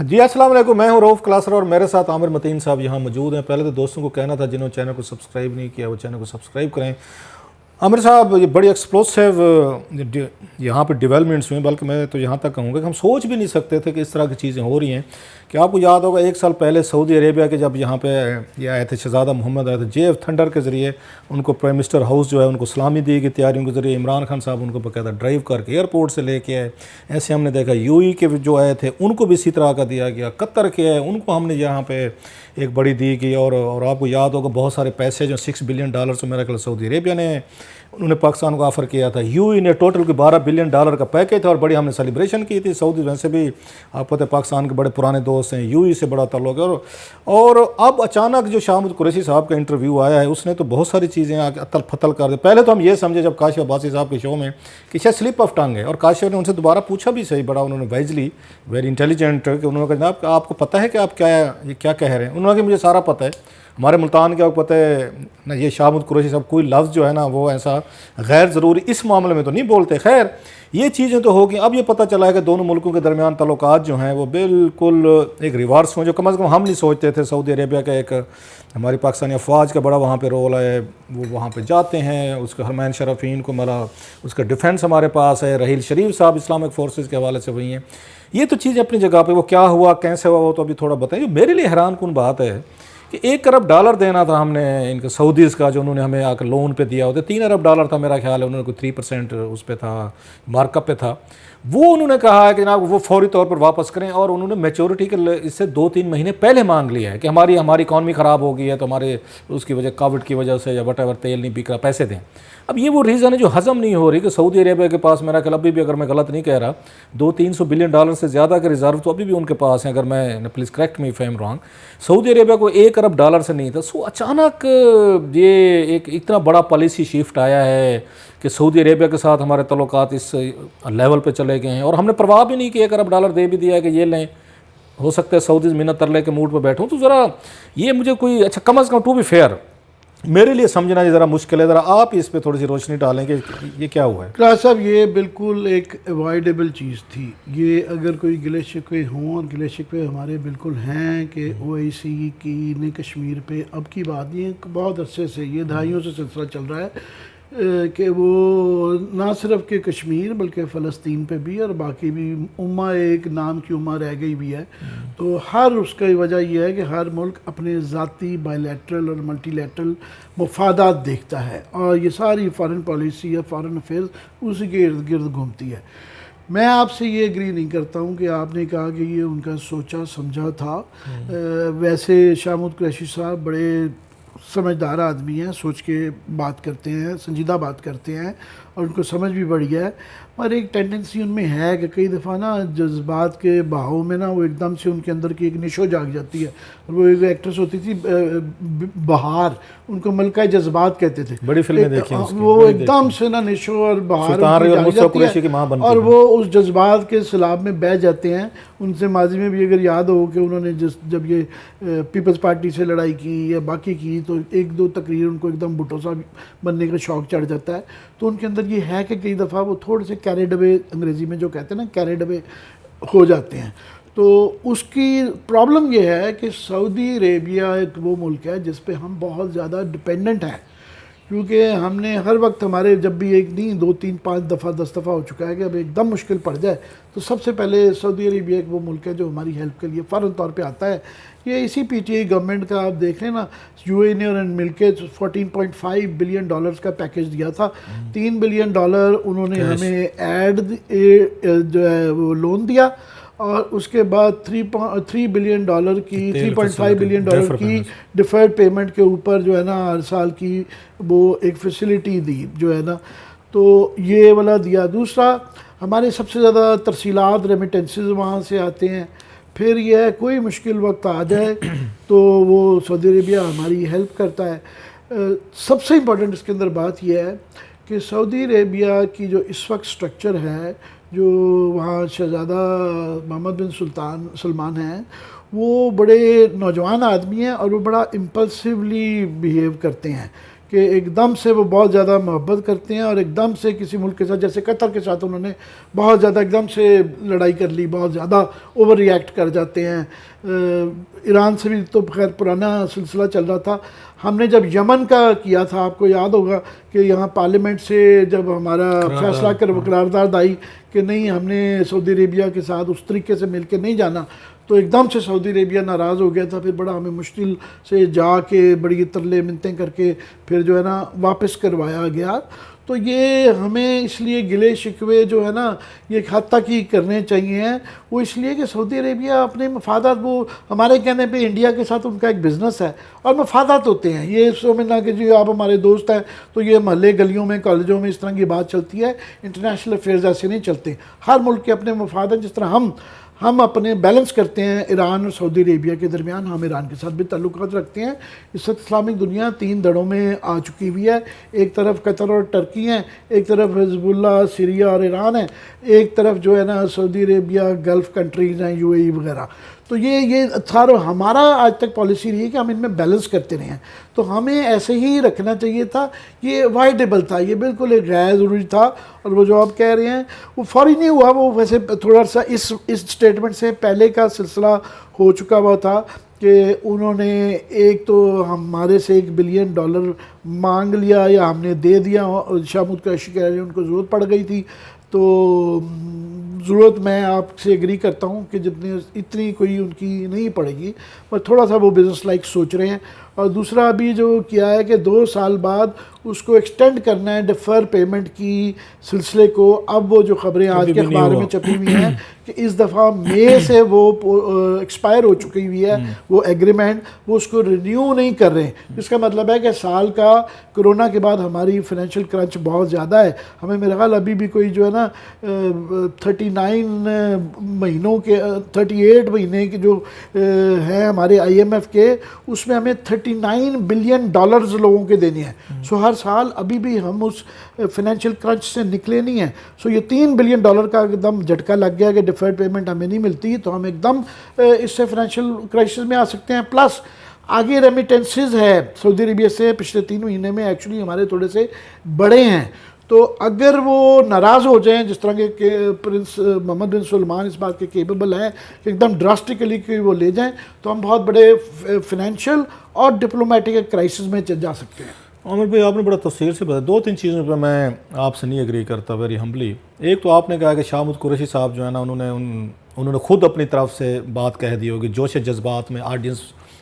جی السلام علیکم، میں ہوں رؤف کلاسر اور میرے ساتھ عامر متین صاحب یہاں موجود ہیں۔ پہلے تو دوستوں کو کہنا تھا جنہوں نے چینل کو سبسکرائب نہیں کیا وہ چینل کو سبسکرائب کریں۔ عامر صاحب یہ بڑی ایکسپلوسیو یہاں پہ ڈیولپمنٹس ہوئیں، بلکہ میں تو یہاں تک کہوں گا کہ ہم سوچ بھی نہیں سکتے تھے کہ اس طرح کی چیزیں ہو رہی ہیں۔ کہ آپ کو یاد ہوگا 1 سال پہلے سعودی عربیہ کے جب یہاں پہ یہ آئے تھے شہزادہ محمد آئے تھے JF تھنڈر کے ذریعے، ان کو پرائم منسٹر ہاؤس جو ہے ان کو سلامی دی گئی تیاریوں کے ذریعے، عمران خان صاحب ان کو باقاعدہ ڈرائیو کر کے ایئرپورٹ سے لے کے آئے۔ ایسے ہم نے دیکھا UAE کے جو آئے تھے ان کو بھی اسی طرح کا دیا گیا، قطر کے آئے ان کو ہم نے یہاں پہ ایک بڑی دی گئی، اور آپ کو یاد ہوگا بہت سارے پیسے جو $6 بلین سے میرا خیال سعودی عربیہ نے انہوں نے پاکستان کو آفر کیا تھا۔ UAE نے ٹوٹل کوئی $12 بلین کا پیکیج تھا اور بڑی ہم نے سیلیبریشن کی تھی۔ سعودی ویسے بھی آپ پتہ ہے پاکستان کے بڑے پرانے دوست ہیں، UAE سے بڑا تعلق ہے۔ اور اب اچانک جو شاہ محمود قریشی صاحب کا انٹرویو آیا ہے اس نے تو بہت ساری چیزیں اتل پھتل کر دی۔ پہلے تو ہم یہ سمجھے جب کاشف عباسی صاحب کے شو میں کہ شاید سلپ آف ٹنگ ہے، اور کاشف نے ان سے دوبارہ پوچھا بھی صحیح، بڑا انہوں نے وائزلی ویری انٹیلیجنٹ کہ انہوں نے کہا جناب آپ کو پتہ ہے کہ آپ کیا کہہ رہے ہیں؟ انہوں نے کہا مجھے سارا پتہ ہے، ہمارے ملتان کے آپ کو پتہ ہے نہ، یہ شاہ محمود قریشی صاحب کوئی لفظ جو ہے نا وہ ایسا غیر ضروری اس معاملے میں تو نہیں بولتے۔ خیر یہ چیزیں تو ہوگی۔ اب یہ پتہ چلا ہے کہ دونوں ملکوں کے درمیان تعلقات جو ہیں وہ بالکل ایک ریورس ہوں، جو کم از کم ہم نہیں سوچتے تھے۔ سعودی عربیہ کا ایک ہماری پاکستانی افواج کا بڑا وہاں پہ رول ہے، وہ وہاں پہ جاتے ہیں، اس کے حرمین شرفین کو ملا، اس کا ڈیفنس ہمارے پاس ہے۔ رحیل شریف صاحب اسلامک فورسز کے حوالے سے وہی ہیں۔ یہ تو چیزیں اپنی جگہ پہ، وہ کیا ہوا کیسے ہوا وہ تو ابھی تھوڑا بتائیں۔ جو میرے لیے حیران کن بات ہے کہ $1 ارب دینا تھا ہم نے ان کے سعودیز کا، جو انہوں نے ہمیں آ کے لون پہ دیا ہوتا ہے۔ $3 ارب تھا میرا خیال ہے، انہوں نے کوئی 3% اس پہ تھا، مارک اپ پہ تھا۔ وہ انہوں نے کہا ہے کہ جناب وہ فوری طور پر واپس کریں، اور انہوں نے میچورٹی کے اس سے 2-3 مہینے پہلے مانگ لیا ہے کہ ہماری اکانومی خراب ہو گئی ہے تو ہمارے اس کی وجہ کووڈ کی وجہ سے یا وٹ ایور تیل نہیں بک رہا، پیسے دیں۔ اب یہ وہ ریزن ہے جو ہضم نہیں ہو رہی کہ سعودی عربیہ کے پاس میرا خیال ابھی بھی، اگر میں غلط نہیں کہہ رہا، $200-300 بلین سے زیادہ کے ریزرو تو ابھی بھی ان کے پاس ہیں، اگر میں please correct me if I am wrong. سعودی عربیہ کو $1 ارب سے نہیں تھا۔ سو اچانک یہ ایک اتنا بڑا پالیسی شفٹ آیا ہے کہ سعودی عربیہ کے ساتھ ہمارے تعلقات اس لیول پہ چلے گئے ہیں، اور ہم نے پرواہ بھی نہیں کہ $1 ارب دے بھی دیا ہے کہ یہ لیں، ہو سکتا ہے سعودیز منت ترلے کے موڈ پہ بیٹھوں۔ تو ذرا یہ مجھے کوئی اچھا کم از کم ٹو بی فیئر میرے لیے سمجھنا یہ ذرا مشکل ہے، ذرا آپ اس پہ تھوڑی سی روشنی ڈالیں کہ یہ کیا ہوا ہے۔ کلاس صاحب یہ بالکل ایک اوائڈیبل چیز تھی۔ یہ اگر کوئی گلے شکوے ہوں، اور گلے شکوے ہمارے بالکل ہیں کہ OIC کی نے کشمیر پہ، اب کی بات نہیں ہے، بہت عرصے سے یہ دہائیوں سے سلسلہ چل رہا ہے کہ وہ نہ صرف کہ کشمیر بلکہ فلسطین پہ بھی اور باقی بھی امہ ایک نام کی امہ رہ گئی بھی ہے۔ تو ہر اس کی وجہ یہ ہے کہ ہر ملک اپنے ذاتی بائی لیٹرل اور ملٹی لیٹرل مفادات دیکھتا ہے، اور یہ ساری فارن پالیسی یا فارن افیئرز اسی کے ارد گرد گھومتی ہے۔ میں آپ سے یہ ایگری نہیں کرتا ہوں کہ آپ نے کہا کہ یہ ان کا سوچا سمجھا تھا۔ ویسے شاہ محمود قریشی صاحب بڑے سمجھدار آدمی ہیں، سوچ کے بات کرتے ہیں، سنجیدہ بات کرتے ہیں، اور ان کو سمجھ بھی بڑی ہے۔ اور ایک ٹینڈنسی ان میں ہے کہ کئی دفعہ نا جذبات کے بہاؤ میں نا وہ ایک دم سے ان کے اندر کی ایک نشو جاگ جاتی ہے۔ اور وہ ایک ایکٹریس ہوتی تھی بہار، ان کو ملکہ جذبات کہتے تھے، بڑی فلمیں دیکھی ہیں، وہ ایک دم سے نا نشو اور بہار جاگ جاتی ہے، اور وہ اس جذبات کے سیلاب میں بہہ جاتے ہیں۔ ان سے ماضی میں بھی اگر یاد ہو کہ انہوں نے جب یہ پیپلز پارٹی سے لڑائی کی یا باقی کی تو 1-2 تقریر ان کو ایک دم بھٹو صاحب بننے کا شوق چڑھ جاتا ہے۔ تو ان کے اندر یہ ہے کہ کئی دفعہ وہ تھوڑے سے کیریڈ اوے، انگریزی میں جو کہتے ہیں نا کیریڈ اوے ہو جاتے ہیں۔ تو اس کی پرابلم یہ ہے کہ سعودی عربیہ ایک وہ ملک ہے جس پہ ہم بہت زیادہ ڈپینڈنٹ ہیں، کیونکہ ہم نے ہر وقت ہمارے جب بھی 1 نہیں 2 3 5 دفعہ 10 دفعہ ہو چکا ہے کہ اب ایک دم مشکل پڑ جائے تو سب سے پہلے سعودی عربیہ ایک وہ ملک ہے جو ہماری ہیلپ کے لیے فوراً طور پہ آتا ہے۔ یہ اسی PTI گورنمنٹ کا آپ دیکھ لیں نا، UAE نے اور مل کے $14.5 بلین کا پیکیج دیا تھا۔ $3 بلین انہوں نے ہمیں ایڈ جو ہے وہ لون دیا، اور اس کے بعد $3 بلین کی $3.5 بلین کی ڈیفرڈ پیمنٹ کے اوپر جو ہے نا ہر سال کی وہ ایک فیسلٹی دی جو ہے نا، تو یہ والا دیا۔ دوسرا ہمارے سب سے زیادہ ترسیلات ریمیٹنسز وہاں سے آتے ہیں۔ پھر یہ ہے کوئی مشکل وقت آ جائے تو وہ سعودی عربیہ ہماری ہیلپ کرتا ہے۔ سب سے امپورٹنٹ اس کے اندر بات یہ ہے کہ سعودی عربیہ کی جو اس وقت سٹرکچر ہے، جو وہاں شہزادہ محمد بن سلمان ہیں، وہ بڑے نوجوان آدمی ہیں اور وہ بڑا امپلسیولی بیہیو کرتے ہیں کہ ایک دم سے وہ بہت زیادہ محبت کرتے ہیں اور ایک دم سے کسی ملک کے ساتھ، جیسے قطر کے ساتھ انہوں نے بہت زیادہ ایک دم سے لڑائی کر لی، بہت زیادہ اوور ری ایکٹ کر جاتے ہیں۔ ایران سے بھی تو خیر پرانا سلسلہ چل رہا تھا۔ ہم نے جب یمن کا کیا تھا، آپ کو یاد ہوگا کہ یہاں پارلیمنٹ سے جب ہمارا فیصلہ قرارداد آئی کہ نہیں ہم نے سعودی عربیہ کے ساتھ اس طریقے سے مل کے نہیں جانا، تو ایک دم سے سعودی عربیہ ناراض ہو گیا تھا، پھر بڑا ہمیں مشکل سے جا کے بڑی ترلے منتیں کر کے پھر جو ہے نا واپس کروایا گیا۔ تو یہ ہمیں اس لیے گلے شکوے جو ہے نا یہ ایک حد تک ہی کرنے چاہیے ہیں، وہ اس لیے کہ سعودی عربیہ اپنے مفادات، وہ ہمارے کہنے پہ انڈیا کے ساتھ ان کا ایک بزنس ہے اور مفادات ہوتے ہیں، یہ سمجھنا کہ جی آپ ہمارے دوست ہیں تو یہ محلے گلیوں میں کالجوں میں اس طرح کی بات چلتی ہے، انٹرنیشنل افیئرز ایسے نہیں چلتے، ہر ملک کے اپنے مفاد ہیں۔ جس طرح ہم اپنے بیلنس کرتے ہیں ایران اور سعودی عربیہ کے درمیان، ہم ایران کے ساتھ بھی تعلقات رکھتے ہیں۔ اس وقت اسلامک دنیا 3 دڑوں میں آ چکی ہوئی ہے، ایک طرف قطر اور ٹرکی ہیں، ایک طرف حزب اللہ سیریا اور ایران ہے، ایک طرف جو ہے نا سعودی عربیہ گلف کنٹریز ہیں، UAE وغیرہ۔ تو یہ سارا ہمارا آج تک پالیسی رہی ہے کہ ہم ان میں بیلنس کرتے رہے ہیں، تو ہمیں ایسے ہی رکھنا چاہیے تھا۔ یہ اوائڈیبل تھا، یہ بالکل ایک غیر ضروری تھا، اور وہ جو آپ کہہ رہے ہیں وہ فوری نہیں ہوا، وہ ویسے تھوڑا سا اس اسٹیٹمنٹ سے پہلے کا سلسلہ ہو چکا ہوا تھا کہ انہوں نے ایک تو ہمارے سے $1 بلین مانگ لیا یا ہم نے دے دیا، شاہ محمود قریشی کہہ رہے ہیں ان کو ضرورت پڑ گئی تھی، تو ضرورت میں آپ سے ایگری کرتا ہوں کہ اتنی کوئی ان کی نہیں پڑے گی، پر تھوڑا سا وہ بزنس لائک سوچ رہے ہیں۔ اور دوسرا ابھی جو کیا ہے کہ 2 سال بعد اس کو ایکسٹینڈ کرنا ہے ڈیفر پیمنٹ کی سلسلے کو۔ اب وہ جو خبریں آج کے اخبار میں چھپی ہوئی ہیں کہ اس دفعہ مئی سے وہ ایکسپائر ہو چکی ہوئی ہے وہ ایگریمنٹ، وہ اس کو رینیو نہیں کر رہے، جس کا مطلب ہے کہ سال کا کرونا کے بعد ہماری فائنینشیل کرنچ بہت زیادہ ہے، ہمیں میرا خیال ابھی بھی کوئی جو ہے نا 39 مہینوں کے 38 مہینے کے جو ہیں ہمارے IMF کے، اس میں ہمیں $39 بلین لوگوں کے دینے ہیں۔ سو ہر سال ابھی بھی ہم اس فائنینشیل کرنچ سے نکلے نہیں ہیں۔ سو یہ $3 بلین کا ایک دم جھٹکا لگ گیا کہ ڈیفرڈ پیمنٹ ہمیں نہیں ملتی، تو ہم ایک دم اس سے فائنینشیل کرائسس میں آ سکتے ہیں۔ پلس آگے ریمیٹنسز ہے سعودی عربیہ سے پچھلے 3 مہینے میں ایکچولی ہمارے تھوڑے سے بڑے ہیں، تو اگر وہ ناراض ہو جائیں، جس طرح کے پرنس محمد بن سلمان اس بات کے کیپیبل ہیں کہ ایک دم ڈراسٹیکلی کہ وہ لے جائیں، تو ہم بہت بڑے فائنینشیل اور ڈپلومیٹک کرائسس میں جا سکتے ہیں۔ عامر بھائی آپ نے بڑا تفصیل سے بتایا، 2-3 چیزوں پہ میں آپ سے نہیں ایگری کرتا ویری ہمبلی۔ ایک تو آپ نے کہا کہ شاہ محمود قریشی صاحب جو ہے نا انہوں نے خود اپنی طرف سے بات کہہ دی ہوگی، جوش جذبات میں آڈینس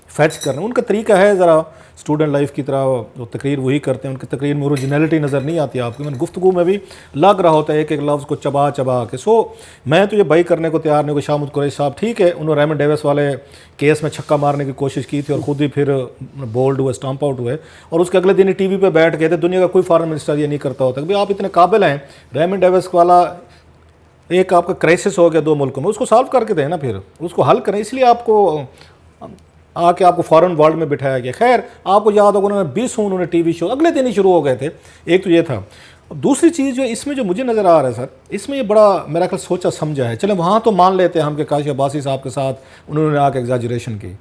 فیچ کرنا، ان کا طریقہ ہے ذرا اسٹوڈنٹ لائف کی طرح، وہ تقریر وہی کرتے ہیں، ان کی تقریر میں اوریجنلٹی نظر نہیں آتی آپ کو، میں گفتگو میں بھی لگ رہا ہوتا ہے ایک لفظ کو چبا کے۔ سو میں تو یہ بائی کرنے کو تیار نہیں کہ شاہ محمود قریشی صاحب ٹھیک ہے، انہوں نے ریمن ڈیوس والے کیس میں چھکا مارنے کی کوشش کی تھی اور خود ہی پھر بولڈ ہوئے، اسٹامپ آؤٹ ہوئے، اور اس کے اگلے دن ہی TV پہ بیٹھ گئے تھے۔ دنیا کا کوئی فارن منسٹر یہ نہیں کرتا ہوتا کہ آپ اتنے قابل ہیں، ریمن ڈیوس والا ایک آپ کا کرائسس ہو گیا 2 ملکوں میں، اس کو سالو کر کے دیں نا، پھر اس کو حل کریں، اس لیے آپ کو آ کے آپ کو فارن ورلڈ میں بٹھایا گیا۔ خیر آپ کو یاد ہوگا انہوں نے 20 TV شو اگلے دن ہی شروع ہو گئے تھے، ایک تو یہ تھا۔ دوسری چیز جو اس میں جو مجھے نظر آ رہا ہے سر، اس میں یہ بڑا میرا خیال سوچا سمجھا ہے، چلیں وہاں تو مان لیتے ہیں ہم کہ کاشف عباسی صاحب کے ساتھ انہوں نے آ کے ایگزاجریشن کی،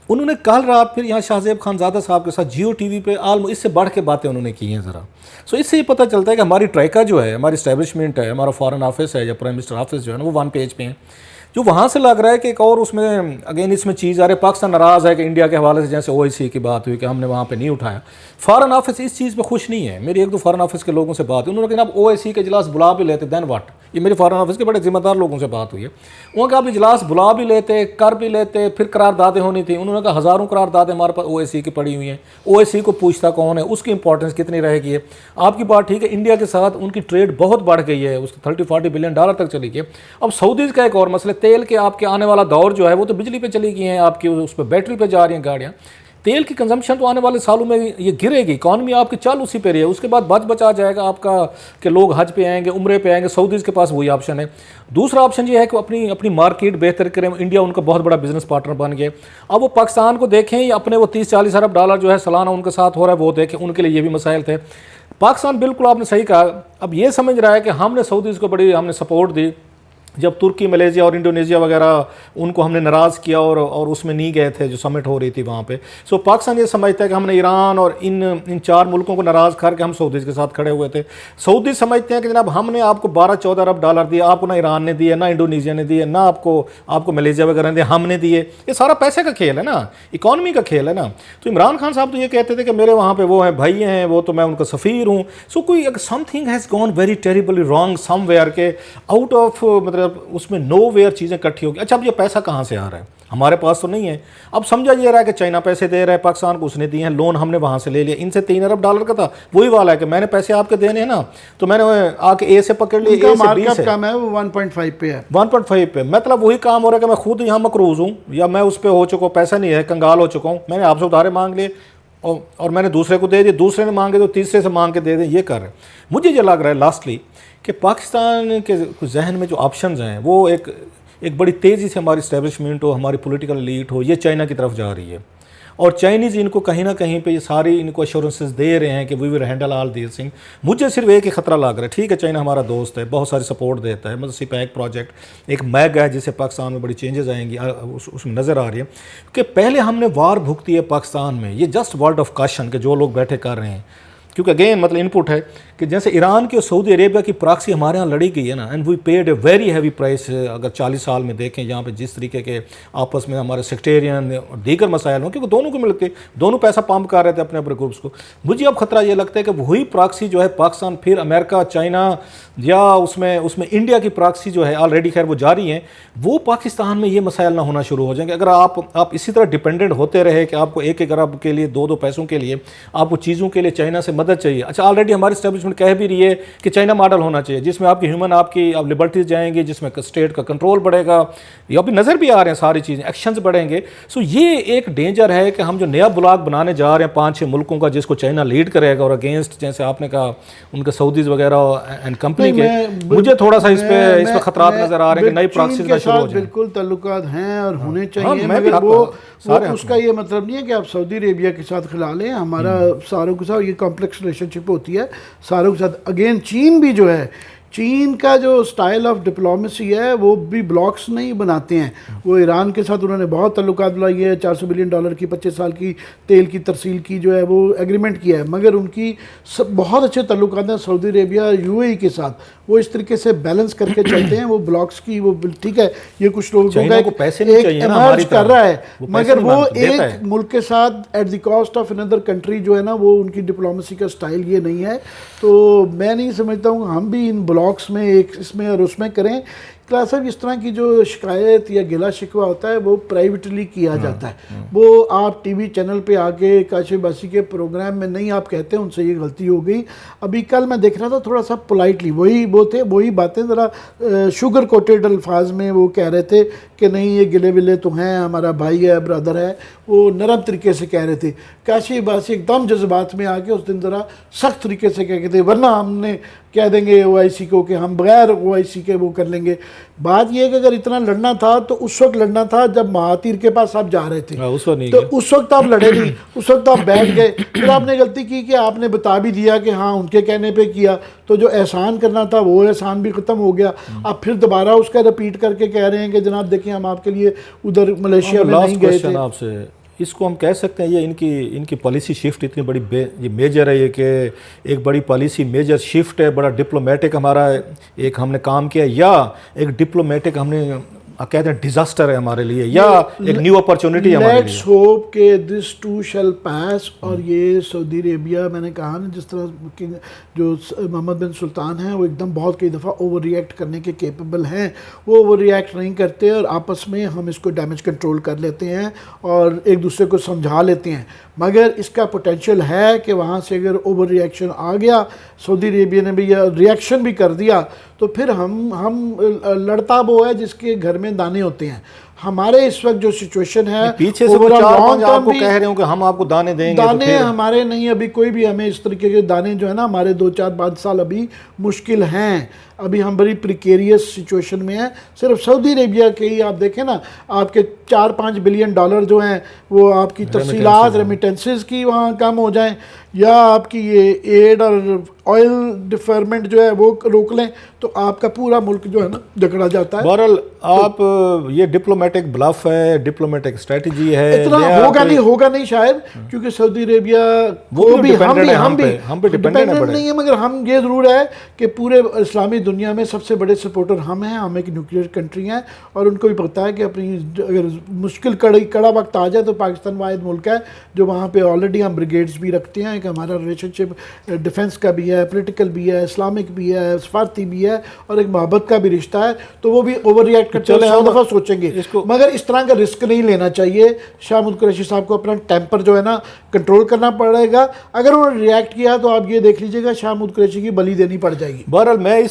انہوں نے کل رات پھر یہاں شاہ زیب خان زادہ صاحب کے ساتھ جیو TV پہ اس سے بڑھ کے باتیں انہوں نے کی ہیں ذرا۔ سو اس سے یہ پتہ چلتا ہے کہ ہماری ٹرائکا جو ہے، ہماری اسٹیبلشمنٹ ہے، ہمارا فارن آفس ہے یا پرائم منسٹر آفس جو ہے نا، وہ 1 پیج پہ ہیں، جو وہاں سے لگ رہا ہے کہ ایک اور اس میں اگین اس میں چیز آ رہی ہے، پاکستان ناراض ہے کہ انڈیا کے حوالے سے جیسے OIC کی بات ہوئی کہ ہم نے وہاں پہ نہیں اٹھایا، فارن آفس اس چیز پہ خوش نہیں ہے۔ میری 1-2 فارن آفس کے لوگوں سے بات ہوئی، انہوں نے کہا اب OIC کے اجلاس بلا بھی لیتے دین واٹ، یہ میرے فارن آفس کے بڑے ذمہ دار لوگوں سے بات ہوئی ہے، انہوں نے کہا اب اجلاس بلا بھی لیتے، کر بھی لیتے، پھر قراردادیں ہونی تھیں، انہوں نے کہا ہزاروں قراردادیں ہمارے پاس OIC کی پڑی ہوئی ہیں، OIC کو پوچھتا کون ہے، اس کی امپورٹنس کتنی رہے گی ہے۔ آپ کی بات ٹھیک ہے، انڈیا کے ساتھ ان کی ٹریڈ بہت بڑھ گئی ہے، اس کی $30-40 بلین تک چلی گئی۔ اب سعودیز کا ایک اور مسئلہ، تیل کے آپ کے آنے والا دور جو ہے وہ تو بجلی پہ چلی گئی ہیں، آپ کی اس پہ بیٹری پہ جا رہی ہیں گاڑیاں، تیل کی کنزمپشن تو آنے والے سالوں میں یہ گرے گی، اکانومی آپ کی چل اسی پہ رہی ہے، اس کے بعد بچا جائے گا آپ کا کہ لوگ حج پہ آئیں گے، عمرے پہ آئیں گے، سعودیز کے پاس وہی آپشن ہے۔ دوسرا آپشن یہ ہے کہ اپنی مارکیٹ بہتر کریں، انڈیا ان کا بہت بڑا بزنس پارٹنر بن گیا۔ اب وہ پاکستان کو دیکھیں یا اپنے وہ $30-40 ارب جو ہے سالانہ ان کے ساتھ ہو رہا ہے وہ دیکھیں، ان کے لیے یہ بھی مسائل تھے۔ پاکستان بالکل آپ نے صحیح کہا، اب یہ سمجھ رہا ہے کہ ہم نے سعودیز کو بڑی ہم نے سپورٹ دی، جب ترکی ملیشیا اور انڈونیشیا وغیرہ ان کو ہم نے ناراض کیا اور اس میں نہیں گئے تھے جو سمٹ ہو رہی تھی وہاں پہ. سو پاکستان یہ سمجھتا ہے کہ ہم نے ایران اور ان 4 ملکوں کو ناراض کر کے ہم سعودیز کے ساتھ کھڑے ہوئے تھے. سعودی سمجھتے ہیں کہ جناب ہم نے آپ کو 12-14 ارب ڈالر دیے, آپ کو نہ ایران نے دیے, نہ انڈونیشیا نے دیے, نہ آپ کو ملیشیا وغیرہ نے دیے, ہم نے دیے. یہ سارا پیسے کا کھیل ہے نا, اکانومی کا کھیل ہے نا. تو عمران خان صاحب تو یہ کہتے تھے کہ میرے وہاں پہ وہ ہیں بھائی ہیں, وہ تو میں ان کا سفیر ہوں. سو کوئی something has gone very terribly wrong somewhere کے آؤٹ آف مطلب اس میں نو ویئر چیزیں اکٹھی ہوگی. اچھا اب یہ پیسہ کہاں سے آ رہا ہے؟ ہمارے پاس تو نہیں ہے. اب سمجھا یہ رہا ہے کہ چائنا پیسے دے رہا ہے پاکستان کو, اس نے دیے ہیں, لون ہم نے وہاں سے لے لیا. ان سے 3 ارب ڈالر کا تھا, وہی والا ہے کہ میں نے پیسے آپ کے دینے ہیں نا, تو میں نے آ کے اے سے پکڑ لیے, اے سے بی سے. کام ہے وہ 1.5 پہ ہے, 1.5 پہ. مطلب وہی کام ہو رہا ہے کہ میں خود یہاں مقروض ہوں, یا میں اس پہ ہو چکا ہوں, پیسہ نہیں ہے, کنگال ہو چکا ہوں, میں نے آپ سے ادھارے مانگ لیے اور میں نے دوسرے کو دے دیے, دوسرے نے مانگے تو تیسرے سے مانگ کے دے دیں. یہ کر رہے ہیں. مجھے یہ لگ رہا ہے لاسٹلی کہ پاکستان کے ذہن میں جو آپشنز ہیں وہ ایک بڑی تیزی سے ہماری اسٹیبلشمنٹ ہو, ہماری پولیٹیکل ایلیٹ ہو, یہ چائنا کی طرف جا رہی ہے. اور چائنیز ان کو کہیں نہ کہیں پہ یہ ساری ان کو ایشورنسز دے رہے ہیں کہ وی will handle all these thing. مجھے صرف ایک ہی خطرہ لگ رہا ہے. ٹھیک ہے چائنا ہمارا دوست ہے, بہت ساری سپورٹ دیتا ہے, مطلب سپیک پروجیکٹ ایک میگ ہے جس سے پاکستان میں بڑی چینجز آئیں گی, اس میں نظر آ رہی ہے کہ پہلے ہم نے وار بھگتی ہے پاکستان میں. یہ جسٹ ورڈ آف کاشن کہ جو لوگ بیٹھے کر رہے ہیں, کیونکہ اگین مطلب ان پٹ ہے کہ جیسے ایران کی اور سعودی عربیہ کی پراکسی ہمارے ہاں لڑی گئی ہے نا, and we paid a very heavy price. اگر 40 سال میں دیکھیں یہاں پہ جس طریقے کے آپس میں ہمارے سیکٹیرین اور دیگر مسائل ہوں, کیونکہ دونوں کو مل کے دونوں پیسہ پمپ کر رہے تھے اپنے اپنے گروپس کو. مجھے اب خطرہ یہ لگتا ہے کہ وہی پراکسی جو ہے پاکستان پھر امریکہ, چائنا یا اس میں انڈیا کی پراکسی جو ہے آلریڈی خیر وہ جاری ہیں, وہ پاکستان میں یہ مسائل نہ ہونا شروع ہو جائیں گے. اگر آپ اسی طرح ڈپینڈنٹ ہوتے رہے کہ آپ کو 1 ارب کے لیے 2 پیسوں کے لیے آپ کو چیزوں کے لیے چائنا سے مدد چاہیے. اچھا آلریڈی ہماری اسٹیبلشمنٹ کہہ بھی رہی ہے کہ چائنا ماڈل ہونا چاہیے جس میں آپ کی ہیومن آپ لبرٹیز جائیں گی, جس میں اسٹیٹ کا کنٹرول بڑھے گا. یہ ابھی نظر بھی آ رہے ہیں ساری چیزیں, ایکشنز بڑھیں گے. سو یہ ایک ڈینجر ہے کہ ہم جو نیا بلاک بنانے جا رہے ہیں 5-6 ملکوں کا, جس کو چائنا لیڈ کرے گا, اور اگینسٹ جیسے آپ نے کہا ان کے سعودیز وغیرہ اینڈ کمپنی کے, مجھے تھوڑا سا اس پہ خطرات نظر آ رہے ہیں کہ نئی پراکسیز نہ شروع ہو جائیں. بالکل تعلقات ہیں اور ہونے چاہیے, مگر وہ اس کا یہ مطلب نہیں ہے کہ آپ سعودی عربیہ کے ساتھ کھلا لیں. ہمارا ساروں کے ساتھ یہ کمپلیکس ریلیشن شپ ہوتی ہے ساروں کے ساتھ. اگین چین بھی جو ہے, چین کا جو سٹائل آف ڈپلومیسی ہے وہ بھی بلاکس نہیں بناتے ہیں. وہ ایران کے ساتھ انہوں نے بہت تعلقات بنائی ہے, $400 بلین کی 25 سال کی تیل کی ترسیل کی جو ہے وہ ایگریمنٹ کیا ہے, مگر ان کی بہت اچھے تعلقات ہیں سعودی عربیہ UAE کے ساتھ. وہ اس طریقے سے بیلنس کر کے چلتے ہیں. وہ بلاکس کی وہ ٹھیک ہے, یہ کچھ لوگوں کا ایک ایمرج کر رہا ہے, مگر وہ ایک ملک کے ساتھ ایٹ دی کاسٹ آف اندر کنٹری جو ہے نا, وہ ان کی ڈپلومیسی کا سٹائل یہ نہیں ہے. تو میں نہیں سمجھتا ہوں ہم بھی ان بلاکس میں ایک اس میں اور اس میں کریں. کلاس صاحب اس طرح کی جو شکایت یا گلا شکوہ ہوتا ہے وہ پرائیویٹلی کیا جاتا ہے. وہ آپ ٹی وی چینل پہ آ کے کاشف باسی کے پروگرام میں نہیں آپ کہتے ہیں ان سے یہ غلطی ہو گئی. ابھی کل میں دیکھ رہا تھا تھوڑا سا پولائٹلی وہی باتیں ذرا شوگر کوٹیڈ الفاظ میں وہ کہہ رہے تھے کہ نہیں یہ گلے ولے تو ہیں, ہمارا بھائی ہے, برادر ہے. وہ نرم طریقے سے کہہ رہے تھے. کاشف باسی ایک دم جذبات میں آ کے اس دن ذرا سخت طریقے سے کہہ تھے, ورنہ ہم نے کہہ دیں گے OIC کو کہ ہم بغیر OIC کے وہ کر لیں گے. بات یہ ہے کہ اگر اتنا لڑنا تھا تو اس وقت لڑنا تھا جب مہاتیر کے پاس آپ جا رہے تھے, تو اس وقت آپ لڑے نہیں, اس وقت آپ بیٹھ گئے. پھر آپ نے غلطی کی کہ آپ نے بتا بھی دیا کہ ہاں ان کے کہنے پہ کیا, تو جو احسان کرنا تھا وہ احسان بھی ختم ہو گیا. آپ پھر دوبارہ اس کا رپیٹ کر کے کہہ رہے ہیں کہ جناب دیکھیں ہم آپ کے لیے ادھر ملیشیا میں نہیں گئے تھے. آپ سے اس کو ہم کہہ سکتے ہیں یہ ان کی پالیسی شفٹ اتنی بڑی یہ میجر ہے, یہ کہ ایک بڑی پالیسی میجر شفٹ ہے, بڑا ڈپلومیٹک ہمارا ایک ہم نے کام کیا, یا ایک ڈپلومیٹک ہم نے کہتے ہیں ڈیزاسٹر ہے ہمارے لیے, یا ایک نیو اپرچونٹی ہمارے لیے. لیٹس ہوپ کہ دس ٹو شیل پاس. اور یہ سعودی عربیہ میں نے کہا نا, جس طرح جو محمد بن سلطان ہیں وہ ایک دم بہت کئی دفعہ اوور ریئیکٹ کرنے کے کیپیبل ہیں. وہ اوور ریئیکٹ نہیں کرتے اور آپس میں ہم اس کو ڈیمیج کنٹرول کر لیتے ہیں اور ایک دوسرے کو سمجھا لیتے ہیں. مگر اس کا پوٹینشیل ہے کہ وہاں سے اگر اوور ریئیکشن آ گیا, سعودی عربیہ نے بھی ریئیکشن بھی کر دیا, تو پھر ہم لڑتا وہ ہے جس کے گھر میں دانے ہوتے ہیں. ہمارے اس وقت جو سچویشن ہے پیچھے سے overall چار long پانچ term آپ کو بھی کہہ رہے ہوں کہ ہم آپ کو دانے دیں گے، تو دانے پھر ہمارے نہیں، ابھی کوئی بھی ہمیں اس طریقے کے دانے جو ہے نا ہمارے 2-4-5 سال ابھی مشکل ہیں، ابھی ہم بڑی پریکیریس سچویشن میں ہیں. صرف سعودی عربیہ کے ہی آپ دیکھیں نا، آپ کے 4-5 بلین ڈالر جو ہیں وہ آپ کی ترسیلات ریمیٹنسز کی وہاں کم ہو جائیں، یا آپ کی یہ ایڈ اور آئل ڈیفرمنٹ جو ہے وہ روک لیں، تو آپ کا پورا ملک جو ہے نا جکڑا جاتا ہے. بہرحال آپ یہ ڈپلومیٹک بلف ہے، ڈپلومیٹک اسٹریٹجی ہے، اتنا ہوگا نہیں شاید، کیونکہ سعودی عربیہ وہ کو بھی ہم پہ ڈیپینڈنٹ نہیں ہے، مگر ہم یہ ضرور ہے کہ پورے اسلامی دنیا میں سب سے بڑے سپورٹر ہم ہیں. ہم ایک نیوکلیئر کنٹری ہیں اور ان کو بھی پتہ ہے کہ اپنی اگر مشکل کڑا وقت آ جائے تو پاکستان واحد ملک ہے جو وہاں پہ آلریڈی ہم بریگیڈز بھی رکھتے ہیں. کہ ہمارا ریلیشن شپ ڈیفنس کا بھی ہے، پولیٹیکل بھی ہے، اسلامک بھی ہے، سفارتی بھی ہے، اور ایک محبت کا بھی رشتہ ہے. تو وہ بھی اوور ریئیکٹ کرتے ہیں، 100 دفعہ سوچیں گے، مگر اس طرح کا رسک نہیں لینا چاہیے. شاہ محمود قریشی صاحب کو اپنا ٹیمپر جو ہے نا کنٹرول کرنا پڑے گا. اگر انہوں نے ریئیکٹ کیا تو آپ یہ دیکھ لیجئے گا شاہ محمود قریشی کی بلی دینی پڑ جائے گی. بہرحال میں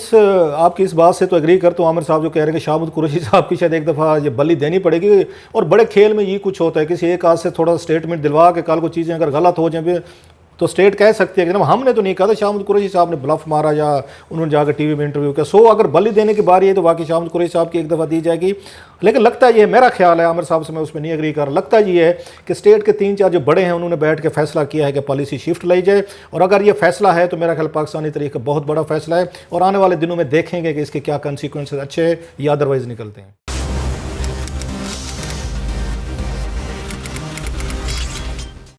آپ کی اس بات سے تو ایگری کرتا ہوں. عامر صاحب جو کہہ رہے ہیں کہ شاہ محمود قریشی صاحب کی شاید ایک دفعہ یہ بلی دینی پڑے گی، اور بڑے کھیل میں یہ کچھ ہوتا ہے، کسی ایک آدھ سے تھوڑا سٹیٹمنٹ دلوا کے کل کو چیزیں اگر غلط ہو جائیں تو سٹیٹ کہہ سکتی ہے کہ ہم نے تو نہیں کہا تھا، شاہ محمود قریشی صاحب نے بلف مارا یا انہوں نے جا کے ٹی وی میں انٹرویو کیا. سو اگر بلی دینے کی باری ہے تو واقعی شاہ محمود قریشی صاحب کی ایک دفعہ دی جائے گی. لیکن لگتا یہ ہے، میرا خیال ہے، عامر صاحب سے میں اس میں نہیں ایگری کر رہا، لگتا یہ ہے کہ اسٹیٹ کے 3-4 جو بڑے ہیں انہوں نے بیٹھ کے فیصلہ کیا ہے کہ پالیسی شفٹ لائی جائے. اور اگر یہ فیصلہ ہے تو میرا خیال پاکستانی تاریخ کا بہت بڑا فیصلہ ہے، اور آنے والے دنوں میں دیکھیں گے کہ اس کے کیا کنسیکوینسز اچھے یا ادروائز نکلتے ہیں.